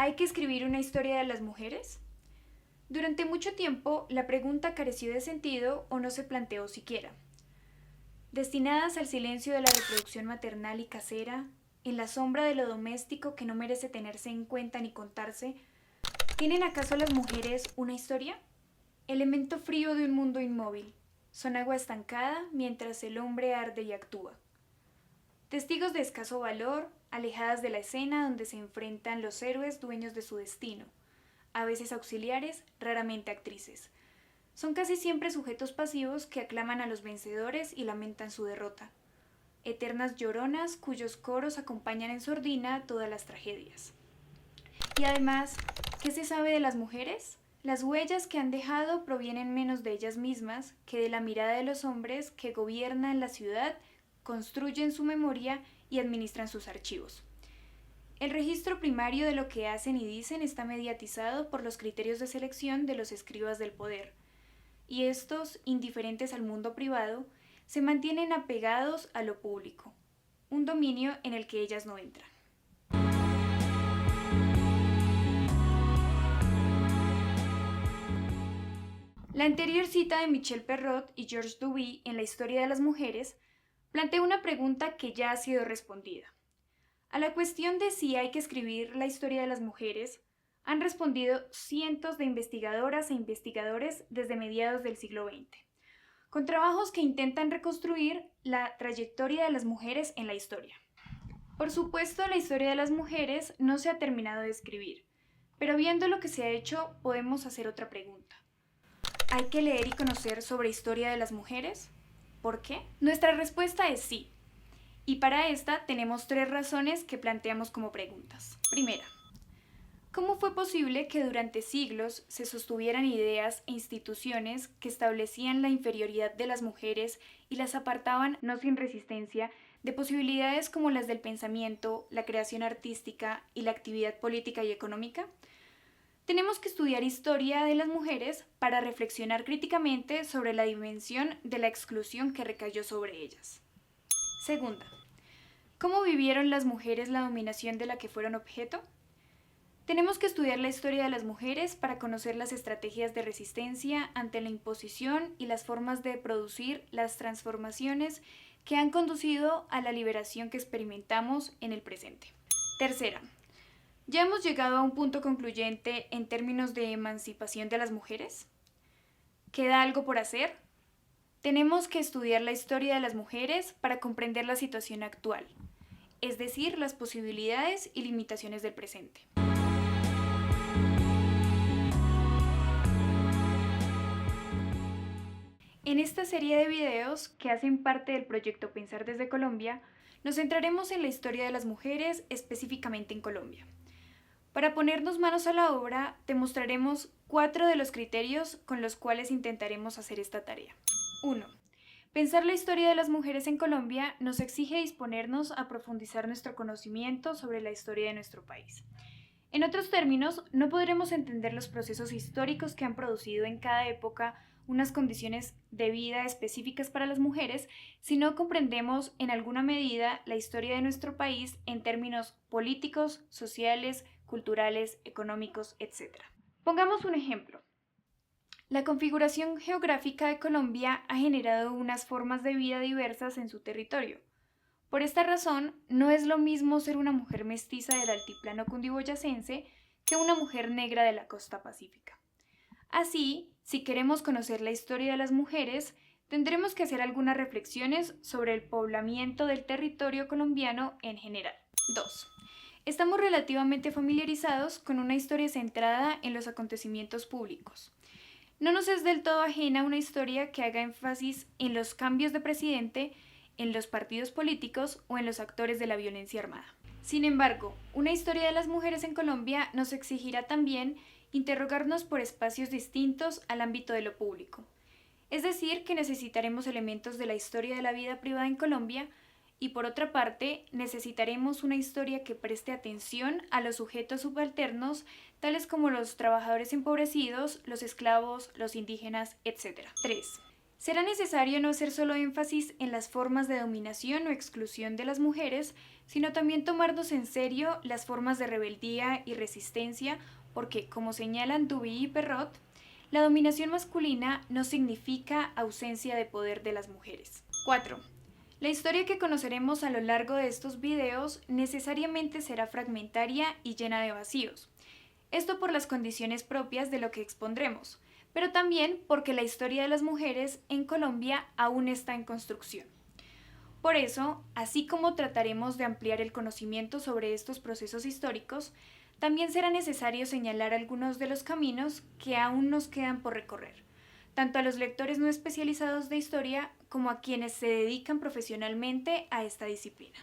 ¿Hay que escribir una historia de las mujeres? Durante mucho tiempo, la pregunta careció de sentido o no se planteó siquiera. Destinadas al silencio de la reproducción maternal y casera, en la sombra de lo doméstico que no merece tenerse en cuenta ni contarse, ¿tienen acaso las mujeres una historia? Elemento frío de un mundo inmóvil. Son agua estancada mientras el hombre arde y actúa. Testigos de escaso valor, alejadas de la escena donde se enfrentan los héroes dueños de su destino, a veces auxiliares, raramente actrices. Son casi siempre sujetos pasivos que aclaman a los vencedores y lamentan su derrota. Eternas lloronas cuyos coros acompañan en sordina todas las tragedias. Y además, ¿qué se sabe de las mujeres? Las huellas que han dejado provienen menos de ellas mismas que de la mirada de los hombres que gobiernan la ciudad, construyen su memoria y administran sus archivos. El registro primario de lo que hacen y dicen está mediatizado por los criterios de selección de los escribas del poder, y estos, indiferentes al mundo privado, se mantienen apegados a lo público, un dominio en el que ellas no entran. La anterior cita de Michel Perrot y Georges Duby en La historia de las mujeres plantea una pregunta que ya ha sido respondida. A la cuestión de si hay que escribir la historia de las mujeres, han respondido cientos de investigadoras e investigadores desde mediados del siglo XX, con trabajos que intentan reconstruir la trayectoria de las mujeres en la historia. Por supuesto, la historia de las mujeres no se ha terminado de escribir, pero viendo lo que se ha hecho, podemos hacer otra pregunta. ¿Hay que leer y conocer sobre historia de las mujeres? ¿Por qué? Nuestra respuesta es sí. Y para esta tenemos 3 razones que planteamos como preguntas. Primera, ¿cómo fue posible que durante siglos se sostuvieran ideas e instituciones que establecían la inferioridad de las mujeres y las apartaban, no sin resistencia, de posibilidades como las del pensamiento, la creación artística y la actividad política y económica? Tenemos que estudiar historia de las mujeres para reflexionar críticamente sobre la dimensión de la exclusión que recayó sobre ellas. Segunda, ¿cómo vivieron las mujeres la dominación de la que fueron objeto? Tenemos que estudiar la historia de las mujeres para conocer las estrategias de resistencia ante la imposición y las formas de producir las transformaciones que han conducido a la liberación que experimentamos en el presente. Tercera, ¿ya hemos llegado a un punto concluyente en términos de emancipación de las mujeres? ¿Queda algo por hacer? Tenemos que estudiar la historia de las mujeres para comprender la situación actual, es decir, las posibilidades y limitaciones del presente. En esta serie de videos, que hacen parte del proyecto Pensar desde Colombia, nos centraremos en la historia de las mujeres, específicamente en Colombia. Para ponernos manos a la obra, te mostraremos 4 de los criterios con los cuales intentaremos hacer esta tarea. 1. Pensar la historia de las mujeres en Colombia nos exige disponernos a profundizar nuestro conocimiento sobre la historia de nuestro país. En otros términos, no podremos entender los procesos históricos que han producido en cada época unas condiciones de vida específicas para las mujeres si no comprendemos en alguna medida la historia de nuestro país en términos políticos, sociales, culturales, económicos, etc. Pongamos un ejemplo. La configuración geográfica de Colombia ha generado unas formas de vida diversas en su territorio. Por esta razón, no es lo mismo ser una mujer mestiza del altiplano cundiboyacense que una mujer negra de la costa pacífica. Así, si queremos conocer la historia de las mujeres, tendremos que hacer algunas reflexiones sobre el poblamiento del territorio colombiano en general. 2. Estamos relativamente familiarizados con una historia centrada en los acontecimientos públicos. No nos es del todo ajena una historia que haga énfasis en los cambios de presidente, en los partidos políticos o en los actores de la violencia armada. Sin embargo, una historia de las mujeres en Colombia nos exigirá también interrogarnos por espacios distintos al ámbito de lo público. Es decir, que necesitaremos elementos de la historia de la vida privada en Colombia y por otra parte, necesitaremos una historia que preste atención a los sujetos subalternos, tales como los trabajadores empobrecidos, los esclavos, los indígenas, etc. 3. Será necesario no hacer solo énfasis en las formas de dominación o exclusión de las mujeres, sino también tomarnos en serio las formas de rebeldía y resistencia, porque, como señalan Duby y Perrot, la dominación masculina no significa ausencia de poder de las mujeres. 4. La historia que conoceremos a lo largo de estos videos necesariamente será fragmentaria y llena de vacíos. Esto por las condiciones propias de lo que expondremos, pero también porque la historia de las mujeres en Colombia aún está en construcción. Por eso, así como trataremos de ampliar el conocimiento sobre estos procesos históricos, también será necesario señalar algunos de los caminos que aún nos quedan por recorrer, tanto a los lectores no especializados de historia como a quienes se dedican profesionalmente a esta disciplina.